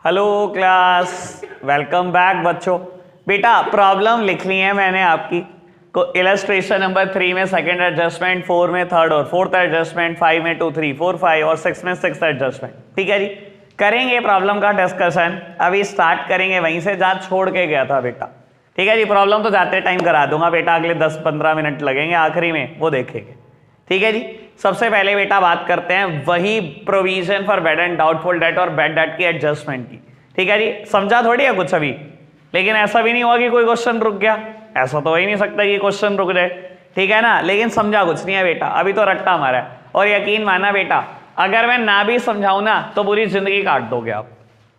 Hello class, welcome back बच्चों। बेटा problem लिख ली है मैंने आपकी को इलस्ट्रेशन नंबर 3 में सेकंड एडजस्टमेंट, 4 में थर्ड और फोर्थ एडजस्टमेंट, 5 में 2 3 4 5 और 6 में सिक्स एडजस्टमेंट। ठीक है जी, करेंगे प्रॉब्लम का डिस्कशन। अभी स्टार्ट करेंगे वहीं से जहाँ छोड़ के गया था बेटा। ठीक है जी, प्रॉब्लम तो जाते टाइम करा दूंगा बेटा, अगले 10-15 मिनट लगेंगे, आखिरी में वो देखेंगे। ठीक है जी, सबसे पहले बेटा बात करते हैं वही provision for bad and doubtful date और बैड डेट की एडजस्टमेंट की। ठीक है जी, समझा थोड़ी है कुछ अभी, लेकिन ऐसा भी नहीं हुआ कि कोई क्वेश्चन रुक गया, ऐसा तो हो ही नहीं सकता कि क्वेश्चन रुक जाए। ठीक है ना, लेकिन समझा कुछ नहीं है बेटा, अभी तो रट्टा मारा है। और यकीन माना बेटा, अगर मैं ना भी समझाऊं ना तो पूरी जिंदगी काट दोगे आप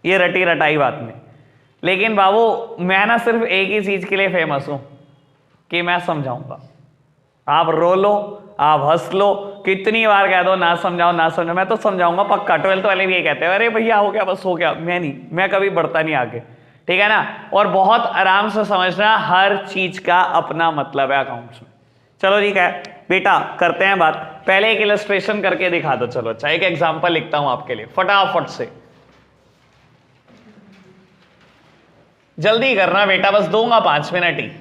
ये रटी रटाई बात में। लेकिन बाबू मैं ना सिर्फ एक ही चीज के लिए फेमस हूं कि मैं समझाऊंगा। आप रो लो, आप हंस लो, कितनी बार कह दो ना समझाओ ना समझाओ, मैं तो समझाऊंगा पक्का। 12th वाले भी ये कहते हैं अरे भैया हो गया बस हो गया, मैं नहीं, मैं कभी बढ़ता नहीं आगे। ठीक है ना, और बहुत आराम से समझना, हर चीज का अपना मतलब है अकाउंट्स में। चलो ठीक है बेटा, करते हैं बात। पहले एक इलस्ट्रेशन करके दिखा दो। चलो अच्छा, एक एग्जाम्पल लिखता हूं आपके लिए फटाफट से, जल्दी करना बेटा, बस दूंगा 5 मिनट ही।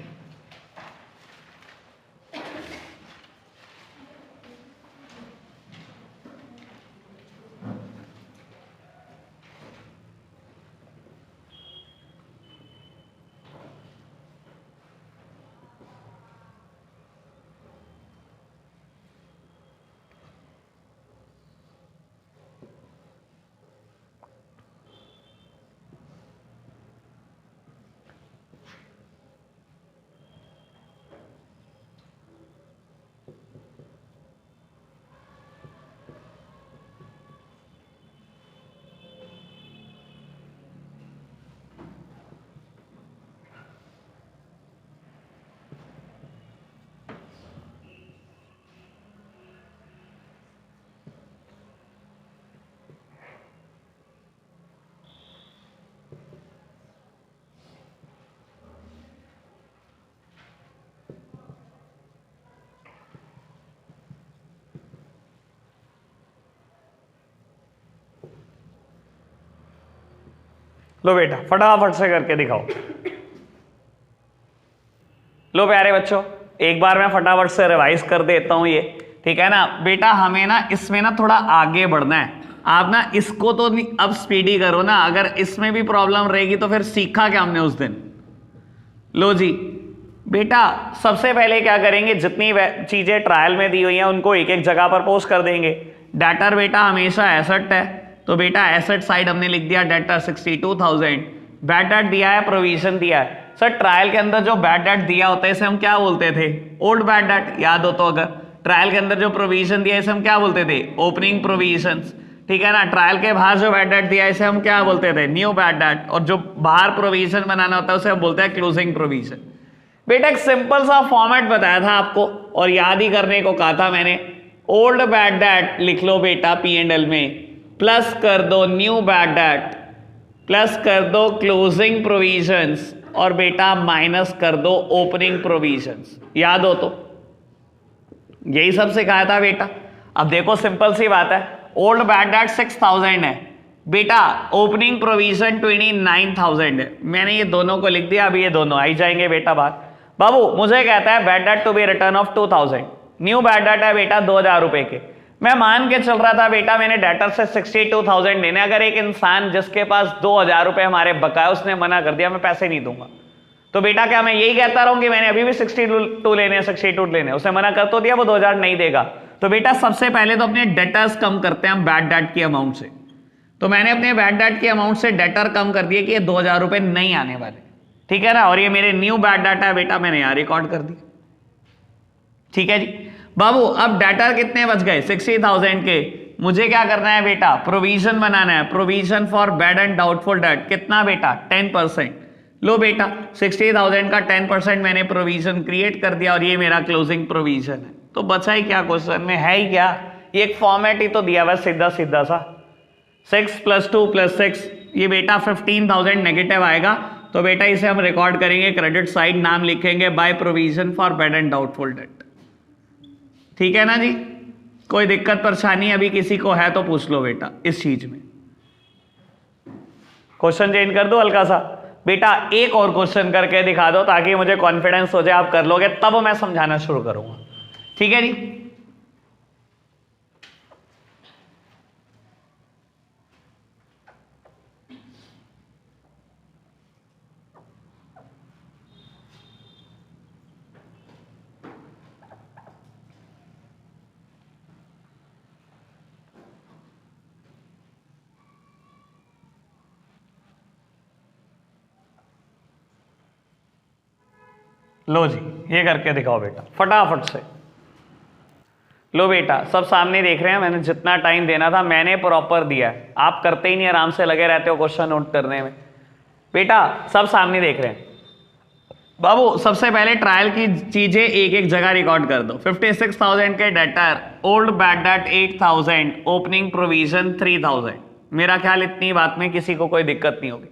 लो बेटा फटाफट से करके दिखाओ। लो प्यारे बच्चों, एक बार मैं फटाफट से रिवाइज कर देता हूं ये। ठीक है ना बेटा, हमें ना इसमें ना थोड़ा आगे बढ़ना है। आप ना इसको तो अब स्पीडी करो ना, अगर इसमें भी प्रॉब्लम रहेगी तो फिर सीखा क्या हमने उस दिन। लो जी बेटा, सबसे पहले क्या करेंगे, जितनी चीजें ट्रायल में दी हुई हैं उनको एक एक जगह पर पोस्ट कर देंगे। डेटर बेटा हमेशा एसेट है, तो बेटा एसेट साइड हमने लिख दिया डेटर 62,000। बैड डेट दिया है, प्रोविजन दिया है। सर ट्रायल के अंदर जो बैड डेट दिया होता है इसे हम क्या बोलते थे, ओल्ड बैड डेट, याद हो तो। अगर ट्रायल के अंदर जो प्रोविजन दिया इसे हम क्या बोलते थे, ओपनिंग प्रोविजंस। ठीक है ना, ट्रायल के बाहर जो बैड डेट दिया इसे हम क्या बोलते थे, न्यू बैड डेट। और जो बाहर प्रोविजन बनाना होता है उसे हम बोलते हैं क्लोजिंग प्रोविजन। बेटा एक सिंपल सा फॉर्मेट बताया था आपको और याद ही करने को कहा था मैंने। ओल्ड बैड डेट लिख लो बेटा P&L में, प्लस कर दो न्यू बैड डेट, प्लस कर दो क्लोजिंग प्रोविजंस, और बेटा माइनस कर दो ओपनिंग प्रोविजंस। याद हो तो यही सब सिखाया था बेटा। अब देखो सिंपल सी बात है, ओल्ड बैड डेट 6,000 है बेटा, ओपनिंग प्रोविजन 29,000 है। मैंने ये दोनों को लिख दिया, अभी ये दोनों आई जाएंगे बेटा बात। बाबू मुझे कहता है bad debt to be return of 2,000, new bad debt है बेटा 2,000 रुपए के। मैं मान के चल रहा था बेटा मैंने डेटर से 62,000 लेने, अगर एक इंसान जिसके पास 2,000 रुपए हमारे बकाया उसने मना कर दिया मैं पैसे नहीं दूंगा, तो बेटा क्या मैं यही कहता रहूं कि मैंने अभी भी 62 लेने, 62 लेने, उसने मना कर तो दिया, वो 2,000 नहीं देगा। तो बेटा सबसे पहले तो अपने डेटर्स कम करते हैं हम बैड डेट की अमाउंट से। तो मैंने अपने बैड डेट की अमाउंट से डेटर कम कर दिए कि ये 2,000 रुपए नहीं आने वाले। ठीक है ना, और ये मेरे न्यू बैड डेट है बेटा, मैंने यहां रिकॉर्ड कर दिया। ठीक है जी बाबू, अब डेटर कितने बच गए 60,000 के। मुझे क्या करना है बेटा, प्रोविजन बनाना है, provision for bad and doubtful date. कितना बेटा 10%। लो बेटा 60,000 का 10% मैंने प्रोविजन क्रिएट कर दिया और ये मेरा क्लोजिंग प्रोविजन है। तो बचा ही क्या, क्वेश्चन में है ही क्या, ये एक फॉर्मेट ही तो दिया हुआ सीधा सीधा सा, 6 + 2 + 6, ये बेटा 15,000 नेगेटिव आएगा। तो बेटा इसे हम रिकॉर्ड करेंगे क्रेडिट साइड, नाम लिखेंगे by provision for bad and doubtful date. ठीक है ना जी, कोई दिक्कत परेशानी अभी किसी को है तो पूछ लो बेटा इस चीज में। क्वेश्चन चेंज कर दो हल्का सा बेटा, एक और क्वेश्चन करके दिखा दो ताकि मुझे कॉन्फिडेंस हो जाए आप कर लोगे, तब मैं समझाना शुरू करूंगा। ठीक है जी। लो जी, ये करके दिखाओ बेटा फटाफट से। लो बेटा, सब सामने देख रहे हैं, मैंने जितना टाइम देना था मैंने प्रॉपर दिया है, आप करते ही नहीं, आराम से लगे रहते हो क्वेश्चन नोट करने में। बेटा सब सामने देख रहे हैं। बाबू सबसे पहले ट्रायल की चीजें एक एक जगह रिकॉर्ड कर दो। 56,000 के debtor, old bad debt 8,000, opening provision 3,000। मेरा ख्याल इतनी बात में किसी को कोई दिक्कत नहीं होगी।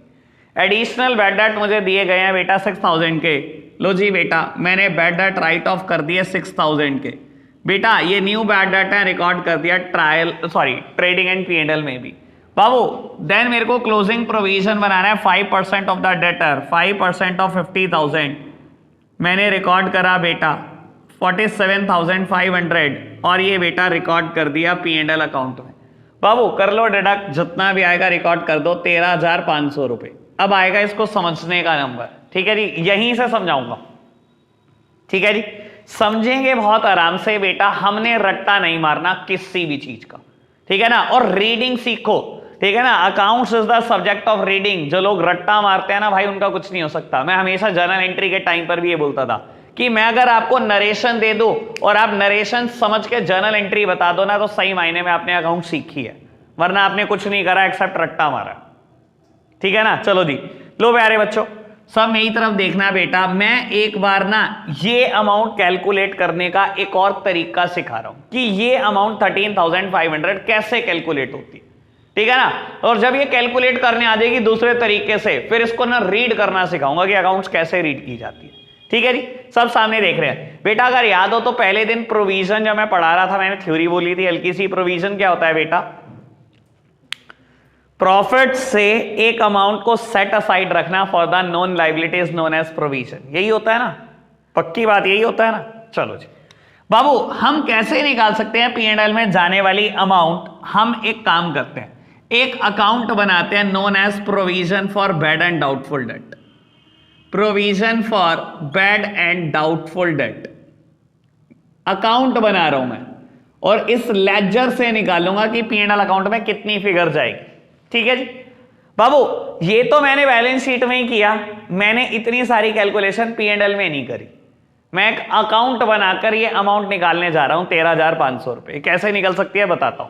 एडिशनल बैड डेट मुझे दिए गए हैं बेटा 6,000 के। लो जी बेटा, मैंने बैड डेट राइट ऑफ कर दिए 6,000 के। बेटा ये न्यू बैड डेट है, रिकॉर्ड कर दिया ट्रेडिंग एंड P&L में भी। बाबू देन मेरे को क्लोजिंग प्रोविजन बनाना है 5% ऑफ द डेटर, 5% ऑफ 50,000 मैंने रिकॉर्ड करा बेटा 47,500, और ये बेटा रिकॉर्ड कर दिया P&L अकाउंट में। बाबू कर लो डिडक्ट, जितना भी आएगा रिकॉर्ड कर दो, 13,500 रुपए। अब आएगा इसको समझने का नंबर। ठीक है जी, यहीं से समझाऊंगा। ठीक है जी, समझेंगे बहुत आराम से बेटा, हमने रट्टा नहीं मारना किसी भी चीज का। ठीक है ना, और रीडिंग सीखो। ठीक है ना, accounts is the subject of reading. जो लोग रट्टा मारते हैं ना भाई, उनका कुछ नहीं हो सकता। मैं हमेशा जर्नल एंट्री के टाइम पर भी ये बोलता था कि मैं अगर आपको नरेशन दे दूं और आप नरेशन समझ के जर्नल एंट्री बता दो ना, तो सही मायने में आपने अकाउंट सीखी है, वरना आपने कुछ नहीं करा एक्सेप्ट रट्टा मारा। ठीक है ना, चलो जी। लो प्यारे बच्चों, सब मेरी तरफ देखना बेटा, मैं एक बार ना ये अमाउंट कैलकुलेट करने का एक और तरीका सिखा रहा हूं कि ये अमाउंट 13,500 कैसे कैलकुलेट होती है। ठीक है ना, और जब ये कैलकुलेट करने आ जाएगी दूसरे तरीके से, फिर इसको ना रीड करना सिखाऊंगा कि अकाउंट्स कैसे रीड की जाती है। ठीक है जी, सब सामने देख रहे हैं बेटा। अगर याद हो तो पहले दिन प्रोविजन जब मैं पढ़ा रहा था, मैंने थ्योरी बोली थी हल्की सी। प्रोविजन क्या होता है बेटा? प्रॉफिट से एक अमाउंट को सेट असाइड रखना for the non liabilities known as provision. यही होता है ना, पक्की बात यही होता है ना। चलो जी बाबू, हम कैसे निकाल सकते हैं P&L में जाने वाली अमाउंट? हम एक काम करते हैं, एक अकाउंट बनाते हैं known as provision for bad and doubtful debt. Provision for bad and doubtful debt account बना रहा हूं मैं, और इस लेजर से निकालूंगा कि P&L अकाउंट में कितनी फिगर जाएगी। ठीक है जी बाबू, ये तो मैंने बैलेंस शीट में ही किया, मैंने इतनी सारी कैलकुलेशन P&L में नहीं करी। मैं एक अकाउंट बनाकर ये अमाउंट निकालने जा रहा हूं 13,500 रुपए। कैसे निकल सकती है बताता हूं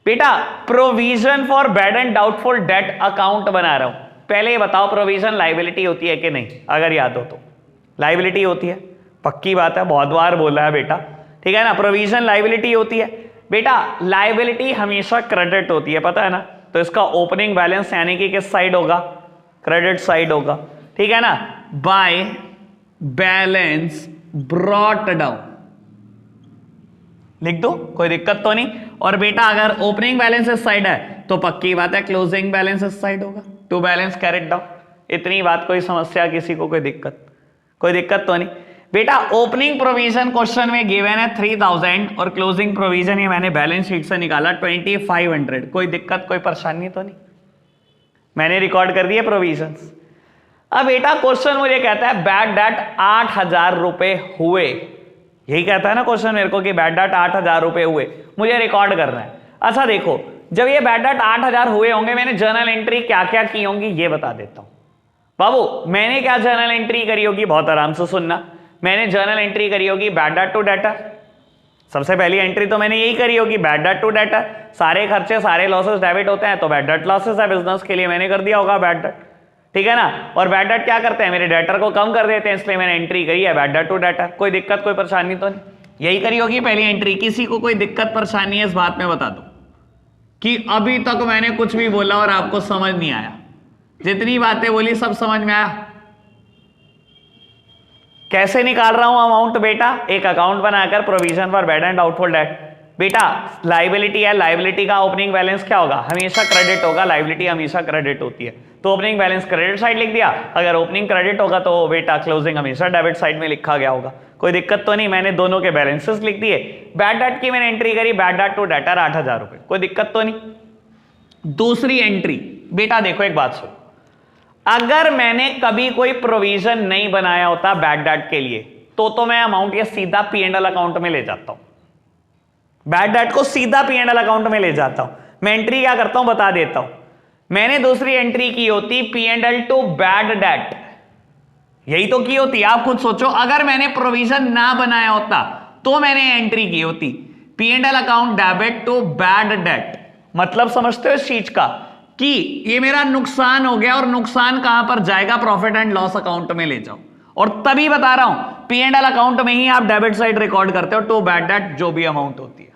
बेटा। Provision for bad and doubtful debt account बना रहा हूं। पहले ये बताओ, प्रोविजन लाइबिलिटी होती है कि नहीं? अगर याद हो तो लाइबिलिटी होती है, पक्की बात है, बहुत बार बोला है बेटा। ठीक है ना, प्रोविजन लाइबिलिटी होती है बेटा। लाइबिलिटी हमेशा क्रेडिट होती है, पता है ना। तो इसका ओपनिंग बैलेंस यानी कि किस साइड होगा? क्रेडिट साइड होगा। ठीक है ना, बाय बैलेंस ब्रॉट डाउन लिख दो, कोई दिक्कत तो नहीं। और बेटा अगर ओपनिंग बैलेंस इस साइड है तो पक्की बात है क्लोजिंग बैलेंस इस साइड होगा, टू बैलेंस कैरिड डाउन। इतनी बात, कोई समस्या किसी को, कोई दिक्कत तो नहीं बेटा। ओपनिंग प्रोविजन क्वेश्चन में गिवन है 3,000 और क्लोजिंग प्रोविजन ये मैंने बैलेंस शीट से निकाला 2,500। कोई दिक्कत, कोई परेशानी तो नहीं, मैंने रिकॉर्ड कर दिए प्रोविजंस। अब बेटा क्वेश्चन मुझे कहता है बैड डेट 8,000 रुपए हुए, यही कहता है ना क्वेश्चन मेरे को कि बैड डेट 8,000 रुपए हुए, मुझे रिकॉर्ड करना है। अच्छा देखो, जब ये बैड डेट 8,000 हुए होंगे, मैंने जर्नल एंट्री क्या क्या की होंगी ये बता देता हूं। बाबू मैंने क्या जर्नल एंट्री करी होगी, बहुत आराम से सुनना। मैंने जर्नल एंट्री करी होगी बैड डेट टू डेटर। सबसे पहली एंट्री तो मैंने यही करी होगी, बैड डेट टू डेटर। सारे खर्चे सारे लॉसेस डेबिट होते हैं तो बैड डेट लॉसेस है बिजनेस के लिए, मैंने कर दिया होगा बैड डेट। ठीक है ना, और बैड डेट क्या करते हैं, मेरे डेटर को कम कर देते हैं, इसलिए मैंने एंट्री करी है बैड डेट टू डेटर। कोई दिक्कत, कोई परेशानी तो नहीं, यही करी होगी पहली एंट्री। किसी को कोई दिक्कत परेशानी है इस बात में बता दो कि अभी तक मैंने कुछ भी बोला और आपको समझ नहीं आया? जितनी बातें बोली सब समझ में आया? कैसे निकाल रहा हूं अमाउंट बेटा? एक अकाउंट बनाकर provision for bad and doubtful date. बेटा लाइबिलिटी है, लाइबिलिटी का ओपनिंग बैलेंस क्या होगा? हमेशा क्रेडिट होगा, लाइबिलिटी हमेशा क्रेडिट होती है। तो ओपनिंग बैलेंस क्रेडिट साइड लिख दिया। अगर ओपनिंग क्रेडिट होगा तो बेटा क्लोजिंग हमेशा डेबिट साइड में लिखा गया होगा, कोई दिक्कत तो नहीं। मैंने दोनों के बैलेंसेस लिख दिए। बैड डेट की मैंने एंट्री करी, बैड डेट टू डेटर 8,000 रुपए, कोई दिक्कत तो नहीं। दूसरी एंट्री बेटा देखो एक बात सुन, अगर मैंने कभी कोई प्रोविजन नहीं बनाया होता बैड डेट के लिए तो मैं अमाउंट ये सीधा P&L अकाउंट में ले जाता हूं, बैड डेट को सीधा P&L अकाउंट में ले जाता हूं। मैं एंट्री क्या करता हूं बता देता हूं। मैंने दूसरी एंट्री की होती P&L टू बैड डेट, यही तो की होती। आप खुद सोचो, अगर मैंने प्रोविजन ना बनाया होता तो मैंने एंट्री की होती P&L account debit to bad debt. मतलब समझते हो इस चीज का कि ये मेरा नुकसान हो गया और नुकसान कहां पर जाएगा, प्रॉफिट एंड लॉस अकाउंट में ले जाओ। और तभी बता रहा हूं P&L अकाउंट में ही आप डेबिट साइड रिकॉर्ड करते हो टू बैड डेट जो भी अमाउंट होती है,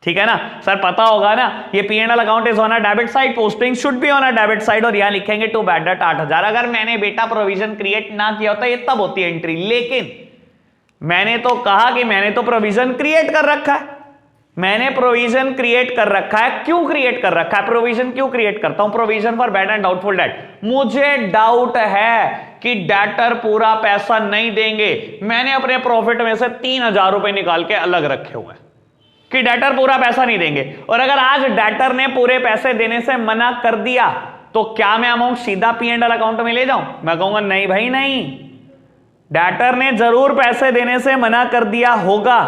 ठीक है ना सर, पता होगा ना। ये P&L account is on a debit side, posting should be on a debit side, और यहां लिखेंगे टू बैड डेट 8,000। अगर मैंने बेटा प्रोविजन क्रिएट ना किया होता ये तब होती है एंट्री, लेकिन मैंने तो कहा कि मैंने तो प्रोविजन क्रिएट कर रखा है, मैंने प्रोविजन क्रिएट कर रखा है। क्यों क्रिएट कर रखा है, प्रोविजन क्यों क्रिएट करता हूं, provision for bad and doubtful date. मुझे डाउट है कि डेटर पूरा पैसा नहीं देंगे, मैंने अपने प्रॉफिट में से 3,000 रुपए निकाल के अलग रखे हुए हैं कि डेटर पूरा पैसा नहीं देंगे। और अगर आज डेटर ने पूरे पैसे देने से मना कर दिया तो क्या मैं अमाउंट सीधा P&L अकाउंट में ले जाऊं? मैं कहूंगा नहीं भाई नहीं, डेटर ने जरूर पैसे देने से मना कर दिया होगा,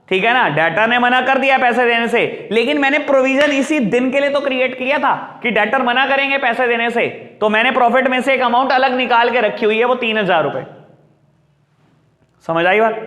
ठीक है ना, डेटर ने मना कर दिया पैसे देने से, लेकिन मैंने प्रोविजन इसी दिन के लिए तो क्रिएट किया था कि डेटर मना करेंगे पैसे देने से, तो मैंने प्रॉफिट में से एक अमाउंट अलग निकाल के रखी हुई है, वो 3,000 रुपए। समझ आई बात?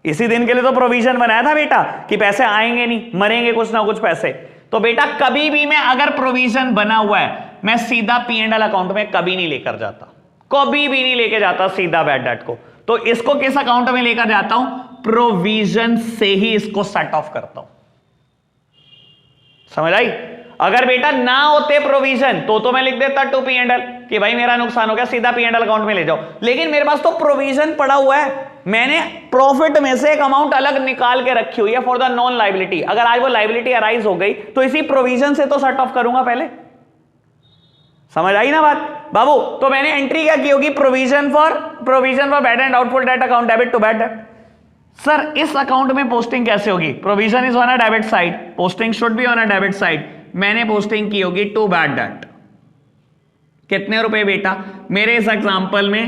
इसी दिन के लिए तो प्रोविजन बनाया था बेटा कि पैसे आएंगे नहीं, मरेंगे कुछ ना कुछ पैसे। तो बेटा कभी भी मैं अगर प्रोविजन बना हुआ है मैं सीधा P&L अकाउंट में कभी नहीं लेकर जाता, कभी भी नहीं लेके जाता सीधा बैड डेट को। तो इसको किस अकाउंट में लेकर जाता हूं, प्रोविजन से ही इसको सेट ऑफ करता हूं। समझ आई? अगर बेटा ना होते प्रोविजन तो मैं लिख देता टू P&L कि भाई मेरा नुकसान हो गया, सीधा P&L अकाउंट में ले जाओ। लेकिन मेरे पास तो प्रोविजन पड़ा हुआ है, मैंने प्रॉफिट में से एक अमाउंट अलग निकाल के रखी हुई है फॉर द नॉन लाइबिलिटी। अगर आज वो लाइबिलिटी अराइज हो गई तो इसी प्रोविजन से तो सेट ऑफ करूंगा पहले। समझ आई ना बात बाबू? तो मैंने एंट्री क्या की होगी, provision for bad and doubtful debt account debit to bad debt. Sir इस अकाउंट में पोस्टिंग कैसे होगी, provision is on a debit side, posting should be on a debit side, मैंने पोस्टिंग की होगी टू बैड डेट। कितने रुपए बेटा, मेरे इस एग्जांपल में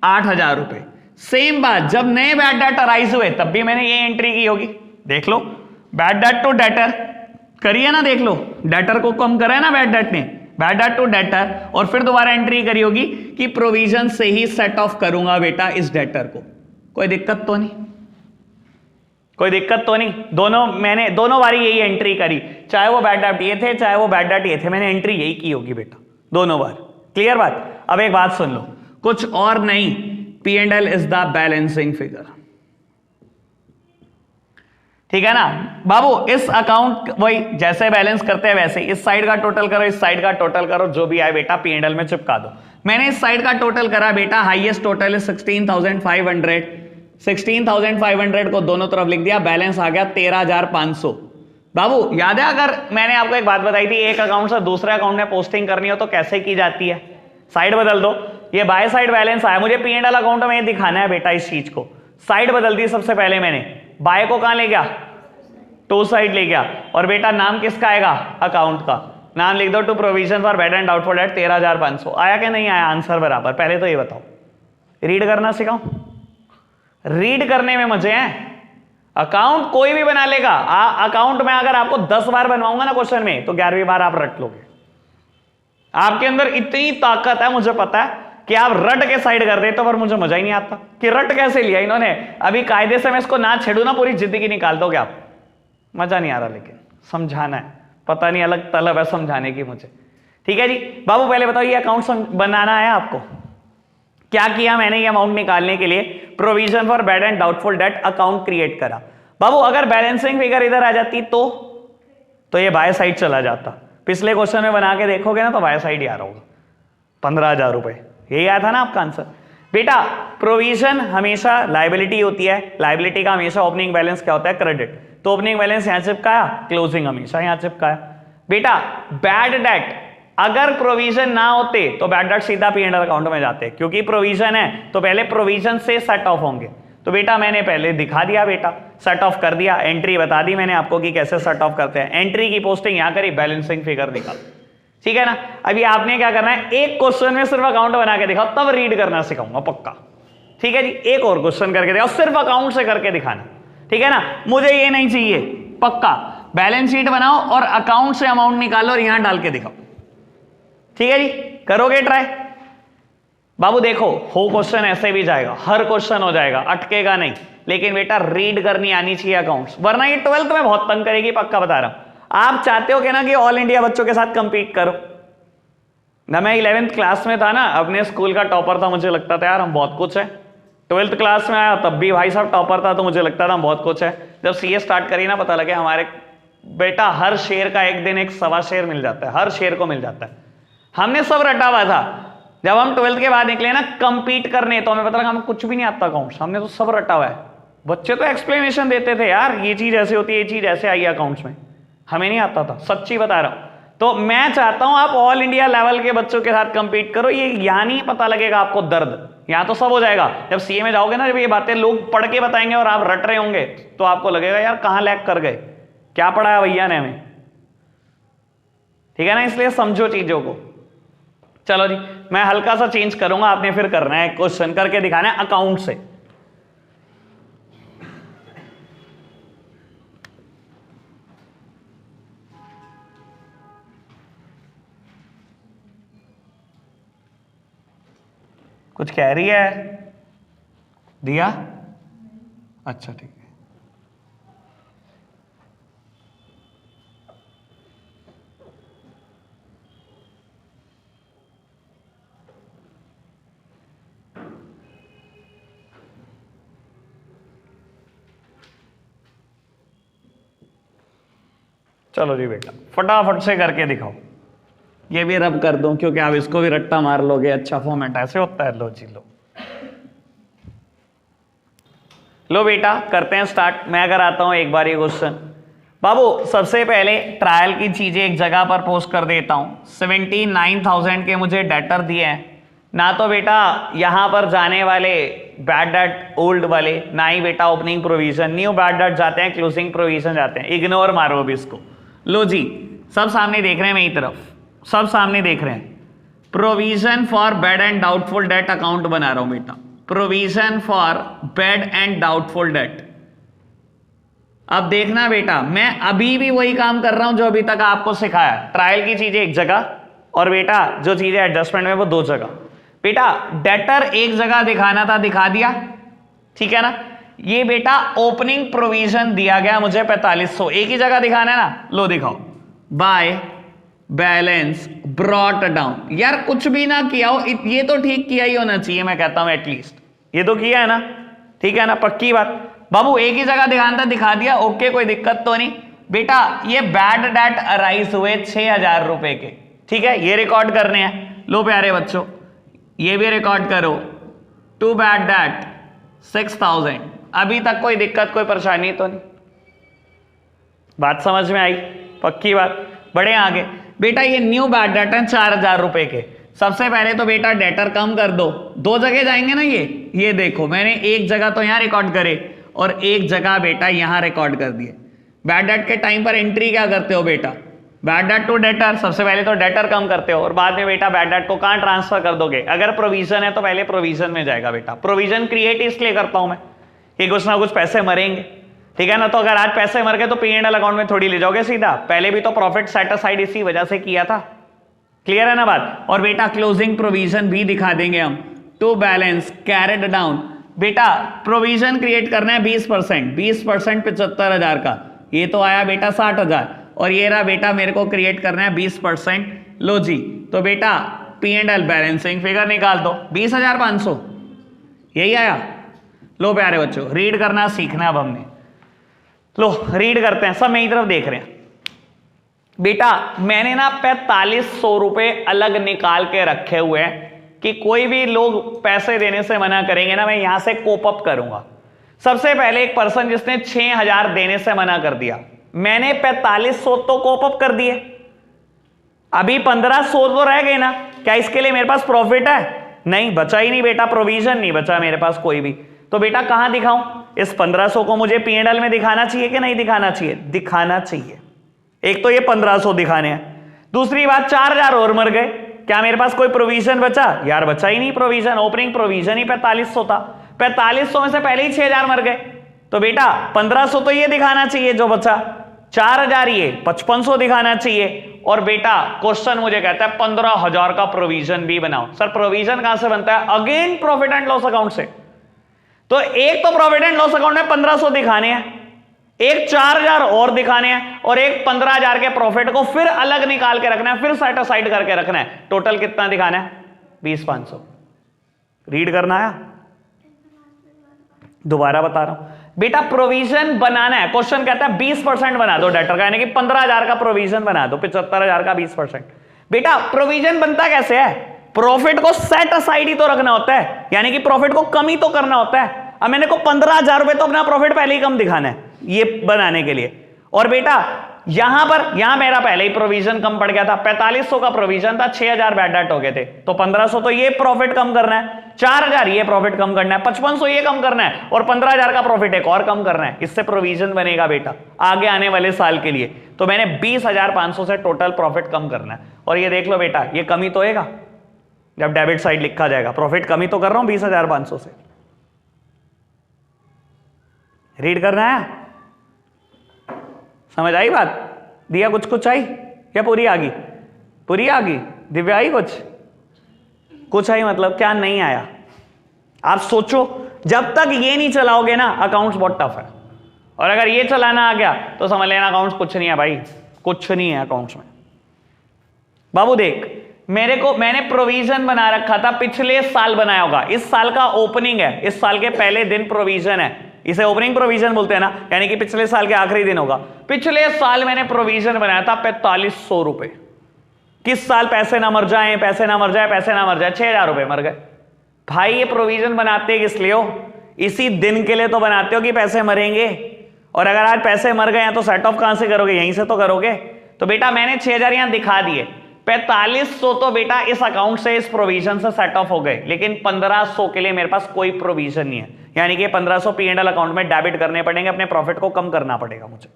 8,000 रुपए। सेम बात जब नए बैड डेट अराइज हुए तब भी मैंने ये एंट्री की होगी। देख लो बैड डेट टू डेटर करिए ना, देख लो डेटर को कम करा है ना बैड डेट ने, बैड डेट टू डेटर, और फिर दोबारा एंट्री करी होगी कि प्रोविजन से ही सेट ऑफ करूंगा बेटा इस डेटर को। कोई दिक्कत तो नहीं, कोई दिक्कत तो नहीं। मैंने दोनों बारी यही एंट्री करी, चाहे वो बैड डेट ये थे चाहे वो बैड डेट ये थे, मैंने एंट्री यही की होगी बेटा दोनों बार। क्लियर बात? अब एक बात सुन लो, कुछ और नहीं, P&L is the balancing figure, ठीक है ना बाबू। इस अकाउंट वही जैसे बैलेंस करते हैं वैसे इस साइड का टोटल करो, इस साइड का टोटल करो, जो भी आए बेटा P&L में चिपका दो। मैंने इस साइड का टोटल करा बेटा, हाईएस्ट टोटल है 16,500, 16,500 को दोनों तरफ लिख दिया, बैलेंस आ गया 13,500। बाबू याद है, अगर मैंने आपको एक बात बताई थी, एक अकाउंट से दूसरे अकाउंट में पोस्टिंग करनी हो तो कैसे की जाती है, साइड बदल दो। ये बाय साइड बैलेंस आया, मुझे P&L अकाउंट में दिखाना है बेटा इस चीज को, साइड बदल दी सबसे पहले मैंने, बाय को कहां ले गया, टू साइड ले गया, और बेटा नाम किसका आएगा, अकाउंट का नाम लिख दो, to provision for bad and doubtful debt 13,500। आया कि नहीं आया आंसर बराबर? पहले तो ये बताओ, रीड करना सिखाओ, रीड करने में मजे हैं। अकाउंट कोई भी बना लेगा, अकाउंट में अगर आपको 10 बार बनवाऊंगा ना क्वेश्चन में तो 11वीं बार आप रट लोगे। आपके अंदर इतनी ताकत है, मुझे पता है कि आप रट के साइड कर देते हो, पर मुझे मजा ही नहीं आता कि रट कैसे लिया इन्होंने। अभी कायदे से मैं इसको ना छेड़ू ना, पूरी जिंदगी निकाल दोगे आप। मजा नहीं आ रहा, लेकिन समझाना है, पता नहीं अलग तलब है समझाने की मुझे। ठीक है जी बाबू, पहले बताओ ये अकाउंट बनाना है आपको, क्या किया मैंने ये अमाउंट निकालने के लिए, provision for bad and doubtful debt account create करा। बाबू अगर बैलेंसिंग फिगर इधर आ जाती तो ये बाय साइड चला जाता। पिछले क्वेश्चन में बना के देखोगे ना तो बाय साइड ही आ रहा होगा, 15,000 रुपए, यही आया था ना आपका आंसर। बेटा प्रोविजन हमेशा लाइबिलिटी होती है, लाइबिलिटी का हमेशा ओपनिंग बैलेंस क्या होता है, क्रेडिट। तो ओपनिंग बैलेंस यहां चिपकाया, क्लोजिंग हमेशा यहां चिपकाया। बेटा बैड डेट अगर प्रोविजन ना होते तो बैड डेट सीधा P&L अकाउंट में जाते, क्योंकि प्रोविजन है तो पहले प्रोविजन से सेट ऑफ होंगे। तो बेटा मैंने पहले दिखा दिया, बेटा सेट ऑफ कर दिया, एंट्री बता दी मैंने आपको कि कैसे सेट ऑफ करते हैं। एंट्री की पोस्टिंग यहां करी, बैलेंसिंग फिगर निकाल, ठीक है ना। अभी आपने क्या करना है, एक क्वेश्चन में सिर्फ अकाउंट बना के दिखाओ, तब रीड करना सिखाऊंगा पक्का, ठीक है जी। एक और क्वेश्चन करके दिखाओ, सिर्फ अकाउंट से करके दिखाना, ठीक है ना। मुझे ये नहीं चाहिए, पक्का बैलेंस शीट बनाओ और अकाउंट से अमाउंट निकालो और यहां डाल के दिखाओ, ठीक है जी। करोगे ट्राई बाबू? देखो हो क्वेश्चन ऐसे भी जाएगा, हर क्वेश्चन हो जाएगा, अटकेगा नहीं, लेकिन बेटा रीड करनी आनी चाहिए अकाउंट्स, वरना ये 12th में बहुत तंग करेगी, पक्का बता रहा हूं। आप चाहते हो कि ना कि ऑल इंडिया बच्चों के साथ कंपीट करो ना। मैं 11th क्लास में था ना, अपने स्कूल का टॉपर था, मुझे लगता था यार हम बहुत कुछ है। 12th क्लास में आया तब भी भाई साहब टॉपर था, तो मुझे लगता था हम बहुत कुछ है। जब सीए स्टार्ट करी ना, पता लगे हमारे बेटा हर शेर का एक दिन एक सवा शेर मिल जाता है, हर शेर को मिल जाता है। हमने सब रटा हुआ था। जब हम 12th के बाद निकले ना कंपीट करने, तो हमें पता लगा हमें कुछ भी नहीं आता अकाउंट्स, हमने तो सब रटा हुआ है। बच्चे तो एक्सप्लेनेशन देते थे यार, ये चीज ऐसे होती है, ये चीज ऐसे आई अकाउंट्स में, हमें नहीं आता था, सच्ची बता रहा हूं। तो मैं चाहता हूं आप ऑल इंडिया लेवल के बच्चों के साथ कंपीट करो। ये यहां नहीं पता लगेगा आपको दर्द, यहां तो सब हो जाएगा। जब सीए में जाओगे ना, जब ये बातें लोग पढ़ के बताएंगे और आप रट रहे होंगे, तो आपको लगेगा यार कहां लैग कर गए, क्या पढ़ाया भैया ने हमें, ठीक है ना। इसलिए समझो चीजों को। चलो जी, मैं हल्का सा चेंज करूंगा, आपने फिर करना है, क्वेश्चन करके दिखाना है अकाउंट से। कुछ कह रही है दिया? अच्छा ठीक है। चलो जी बेटा फटाफट से करके दिखाओ। ये भी रब कर दूं क्योंकि आप इसको भी रट्टा मार लोगे, अच्छा फॉर्मेट ऐसे होता है। लो जी लो बेटा करते हैं स्टार्ट। मैं अगर आता हूं एक बार ये क्वेश्चन, बाबू सबसे पहले ट्रायल की चीजें एक जगह पर पोस्ट कर देता हूं। 79,000 के मुझे डेटर दिए हैं ना, तो बेटा यहां पर जाने वाले बैड डेट ओल्ड वाले, ना ही बेटा opening provision, new bad date जाते हैं, क्लोजिंग प्रोविजन जाते हैं। इग्नोर मारो अभी इसको। लो जी सब सामने देख रहे हैं मेरी तरफ, सब सामने देख रहे हैं। Provision for bad and doubtful debt account बना रहा हूं बेटा, provision for bad and doubtful date. अब देखना बेटा, मैं अभी भी वही काम कर रहा हूं जो अभी तक आपको सिखाया। ट्रायल की चीजें एक जगह और बेटा जो चीजें एडजस्टमेंट में वो दो जगह। बेटा डेटर एक जगह दिखाना था, दिखा दिया, ठीक है ना। ये बेटा ओपनिंग प्रोविजन दिया गया मुझे 4500, एक ही जगह दिखाना है ना। लो दिखाओ, बाय बैलेंस ब्रॉट डाउन। यार कुछ भी ना किया हो, ये तो ठीक किया ही होना चाहिए, मैं कहता हूं एटलीस्ट ये तो किया है ना, ठीक है ना, पक्की बात। बाबू एक ही जगह दिखाना था, दिखा दिया, ओके कोई दिक्कत तो नहीं। बेटा ये बैड डेट अराइज हुए 6,000 रुपए के, ठीक है, ये रिकॉर्ड करने हैं। लो प्यारे बच्चों ये भी रिकॉर्ड करो, टू बैड डेट 6,000। अभी तक कोई दिक्कत कोई परेशानी तो नहीं, बात समझ में आई, पक्की बात। बढ़े आगे बेटा, ये न्यू बैड डेट है 4,000 रुपए के। सबसे पहले तो बेटा डेटर कम कर दो, दो जगह जाएंगे ना। ये देखो मैंने एक जगह तो यहां रिकॉर्ड करे और एक जगह बेटा यहां रिकॉर्ड कर दिए। बैड डेट के टाइम पर एंट्री क्या करते हो बेटा, बैड डेट टू डेटर, सबसे पहले तो डेटर कम करते हो और बाद में बेटा बैड डेट को कहां ट्रांसफर कर दोगे। अगर प्रोविजन है तो पहले प्रोविजन में जाएगा बेटा। प्रोविजन क्रिएट इसलिए करता हूं मैं कि कुछ ना कुछ पैसे मरेंगे, ठीक है ना। तो अगर आज पैसे मर गए तो P&L अकाउंट में थोड़ी ले जाओगे सीधा, पहले भी तो प्रॉफिट सेट असाइड इसी वजह से किया था। क्लियर है ना बात। और बेटा क्लोजिंग प्रोविजन भी दिखा देंगे हम, टू बैलेंस कैरेड डाउन। बेटा प्रोविजन क्रिएट करना है 20%, 20% 75,000 का, ये तो आया बेटा 60,000। और ये रहा बेटा मेरे को क्रिएट करना है 20%। लो जी तो बेटा P&L बैलेंसिंग फिगर निकाल दो, 20,500 यही आया। लो प्यारे बच्चों रीड करना सीखना अब हमने। लो रीड करते हैं, सब मेरी तरफ देख रहे हैं। बेटा मैंने ना 4500 रुपए अलग निकाल के रखे हुए हैं कि कोई भी लोग पैसे देने से मना करेंगे ना, मैं यहां से कोप अप करूंगा। सबसे पहले एक पर्सन जिसने 6,000 देने से मना कर दिया, मैंने 4500 तो कोप अप कर दिए, अभी 1500 तो रह गए ना, क्या इसके लिए मेरे पास प्रॉफिट है? नहीं, बचा ही नहीं बेटा, प्रोविजन नहीं बचा मेरे पास कोई भी। तो बेटा कहां दिखाऊं? इस 1500 को मुझे P&L में दिखाना चाहिए कि नहीं दिखाना चाहिए? दिखाना चाहिए। एक तो ये 1500 दिखाने हैं, दूसरी बात 4000 और मर गए, क्या मेरे पास कोई प्रोविजन बचा? यार बचा ही नहीं प्रोविजन, ओपनिंग प्रोविजन ही 4500 था, 4500 में से पहले ही 6000 मर गए। तो बेटा 1500 तो ये दिखाना चाहिए जो बचा, 4000 ये 5500 दिखाना चाहिए। और बेटा क्वेश्चन मुझे कहता है 15000 का प्रोविजन भी बनाओ। सर प्रोविजन कहां से बनता है? Again profit and loss account से। तो एक तो प्रॉफिट एंड लॉस अकाउंट में 1500 दिखाने हैं, एक 4000 और दिखाने हैं, और एक 15000 के प्रॉफिट को फिर अलग निकाल के रखना है, फिर सेट असाइड करके रखना है। टोटल कितना दिखाना है? 20500। रीड करना है? दोबारा बता रहा हूं बेटा, प्रोविजन बनाना है। क्वेश्चन कहता है 20% बना दो डेटर का, यानी कि 15000 का प्रोविजन बना दो, 75000 का 20%। बेटा प्रोविजन बनता कैसे है? प्रॉफिट को सेट असाइड ही तो रखना होता है, यानी कि प्रॉफिट को कम ही तो करना होता है। अब मैंने को 15000 रुपए तो अपना प्रॉफिट पहले ही कम दिखाना है ये बनाने के लिए। और बेटा यहां मेरा पहले ही प्रोविजन कम पड़ गया था, 4500 का प्रोविजन था, 6000 बैड डेट हो गए थे, तो 1500 तो ये प्रॉफिट कम करना है, 4000 ये प्रॉफिट कम करना है, 5500 ये कम करना है, और 15000 का प्रॉफिट एक और कम करना है। इससे प्रोविजन बनेगा बेटा आगे आने वाले साल के लिए। तो मैंने 20500 से टोटल प्रॉफिट कम करना है। और ये देख लो बेटा, ये कमी तो होगा जब डेबिट साइड लिखा जाएगा, प्रॉफिट कमी तो कर रहा हूं 20500 से। रीड करना है? समझ आई बात? दिया कुछ आई या पूरी आ गई? पूरी आ गई? दिव्या आई कुछ आई मतलब क्या नहीं आया? आप सोचो, जब तक ये नहीं चलाओगे ना अकाउंट्स बहुत टफ है, और अगर ये चलाना आ गया तो समझ लेना अकाउंट्स कुछ नहीं है भाई, कुछ नहीं है अकाउंट्स में। बाबू देख, मैंने प्रोविजन बना रखा था, पिछले साल बनाया होगा, इस साल का ओपनिंग है, इस साल के पहले दिन प्रोविजन है, इसे ओपनिंग प्रोविजन बोलते हैं ना, यानी कि पिछले साल के आखिरी दिन होगा। पिछले साल मैंने प्रोविजन बनाया था 4500 रुपए। किस साल पैसे ना मर जाए, पैसे ना मर जाए, पैसे ना मर जाए, 6000 रुपए मर गए। भाई ये प्रोविजन बनाते किस लिए हो? इसी दिन के लिए तो बनाते हो कि पैसे मरेंगे, और अगर आज पैसे मर गए हैं तो सेट ऑफ कहां से करोगे? यहीं से तो करोगे। तो बेटा मैंने 6000 यहां दिखा दिए, 4500 तो बेटा इस अकाउंट से, इस प्रोविजन से सेट ऑफ हो गए, लेकिन 1500 के लिए मेरे पास कोई प्रोविजन नहीं है, यानी कि 1500 P&L अकाउंट में डेबिट करने पड़ेंगे, अपने प्रॉफिट को कम करना पड़ेगा मुझे।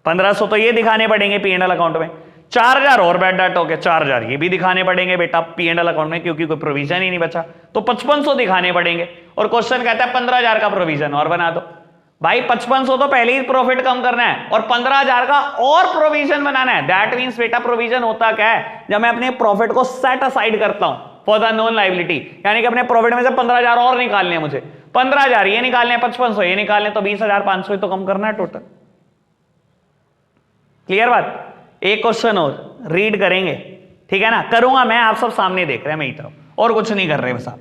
1500 तो ये दिखाने पड़ेंगे P&L अकाउंट में, 4000 और बैड डेट हो गए, 4000 ये भी दिखाने पड़ेंगे बेटा P&L अकाउंट में, क्योंकि कोई प्रोविजन ही नहीं बचा, तो 5500 दिखाने पड़ेंगे। और क्वेश्चन कहता है 15000 का प्रोविजन और बना दो। भाई 5500 तो पहले ही प्रॉफिट कम करना है, और 15000 का और प्रोविजन बनाना है। दैट मींस बेटा प्रोविजन होता क्या है? जब मैं अपने प्रॉफिट को सेट असाइड करता हूं फॉर द नॉन लायबिलिटी, यानी कि अपने प्रॉफिट में से 15000 और निकालने हैं मुझे, 15000 ये निकालने, 5500 ये निकालने, तो 20500 तो कम करना है टोटल। क्लियर बात? एक क्वेश्चन और रीड करेंगे, ठीक है ना? करूंगा मैं, आप सब सामने देख रहे हैं मेरी तरफ, और कुछ नहीं कर रहे बस आप।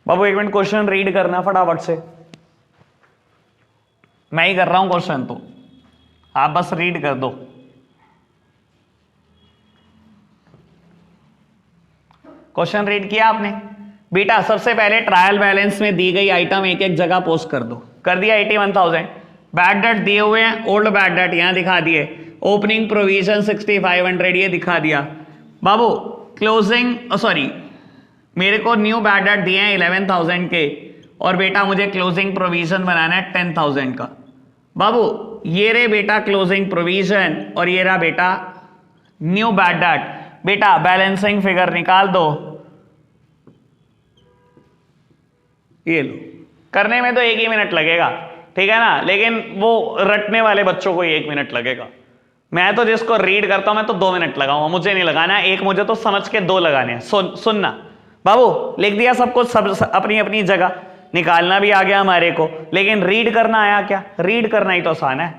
बाबू एक मिनट क्वेश्चन रीड करना फटाफट से, मैं ही कर रहा हूं क्वेश्चन, तो आप बस रीड कर दो। क्वेश्चन रीड किया आपने? बेटा सबसे पहले ट्रायल बैलेंस में दी गई आइटम एक एक जगह पोस्ट कर दो। कर दिया 81,000। बैड डेट दिए हुए हैं, ओल्ड बैड डेट यहां दिखा दिए, ओपनिंग प्रोविजन 6500 ये दिखा दिया। बाबू क्लोजिंग सॉरी मेरे को न्यू बैड डेट दिए हैं 11,000 के, और बेटा मुझे क्लोजिंग प्रोविजन बनाना है 10,000 का। बाबू ये रे बेटा क्लोजिंग प्रोविजन, और ये रहा बेटा न्यू बैड डेट। बेटा बैलेंसिंग फिगर निकाल दो, ये लो। करने में तो 1 ही मिनट लगेगा, ठीक है ना, लेकिन वो रटने वाले बच्चों को 1 मिनट लगेगा। मैं तो जिसको रीड करता हूं मैं तो 2 मिनट लगाऊंगा, मुझे नहीं लगाना एक, मुझे तो समझ के 2 लगाने हैं। सुनना बाबू, लिख दिया सब कुछ, सब अपनी अपनी जगह, निकालना भी आ गया हमारे को, लेकिन रीड करना आया क्या? रीड करना ही तो आसान है,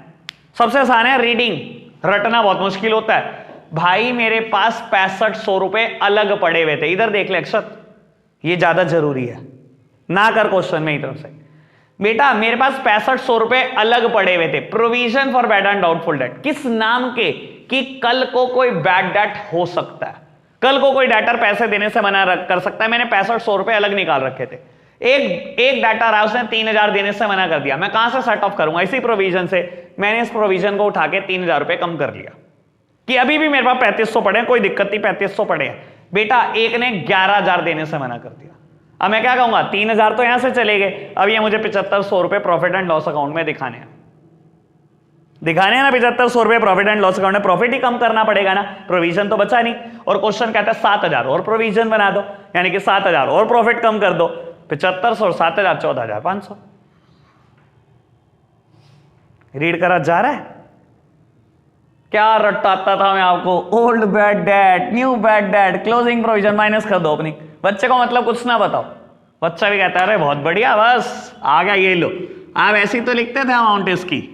सबसे आसान है रीडिंग, रटना बहुत मुश्किल होता है। भाई मेरे पास 6500 रुपए अलग पड़े हुए थे, इधर देख ले अक्षत, ये ज्यादा जरूरी है, ना कर क्वेश्चन मेरी तरफ से। बेटा मेरे पास 6500 रुपए अलग पड़े हुए थे, provision for bad and doubtful date, किस नाम के? कि कल को कोई बैड डेट हो सकता है, कल को कोई डेटर पैसे देने से मना कर सकता है। मैंने 6500 रुपए अलग निकाल रखे थे, एक डेटर है उसने 3000 देने से मना कर दिया, मैं कहां से सेट ऑफ करूंगा? इसी प्रोविजन से मैंने इस प्रोविजन को उठा के 3000 रुपए कम कर लिया कि अभी भी मेरे पास 3500 पड़े हैं, कोई दिक्कत नहीं, 3500 पड़े हैं। बेटा एक ने 11000 देने से मना कर दिया, अब मैं क्या कहूंगा? 3000 तो यहां से चले गए, अब ये मुझे 7500 रुपए प्रॉफिट एंड लॉस अकाउंट में दिखाने हैं ना। 7500 रुपए प्रॉफिट एंड लॉस अकाउंट में प्रॉफिट ही कम करना पड़ेगा ना, प्रोविजन तो बचा नहीं। और क्वेश्चन कहता है 7000 और प्रोविजन बना दो, यानी कि 7000 और प्रॉफिट कम कर दो, 7500 और 7000 14500। रीड करा जा रहा है? क्या रटाता था मैं आपको? Old bad debt, new bad date, closing provision minus कर दो अपनी। बच्चे को मतलब कुछ ना बताओ, बच्चा भी कहता है अरे बहुत बढ़िया, बस आ गया, ये लो। आप ऐसी तो लिखते थे अमाउंट इसकी,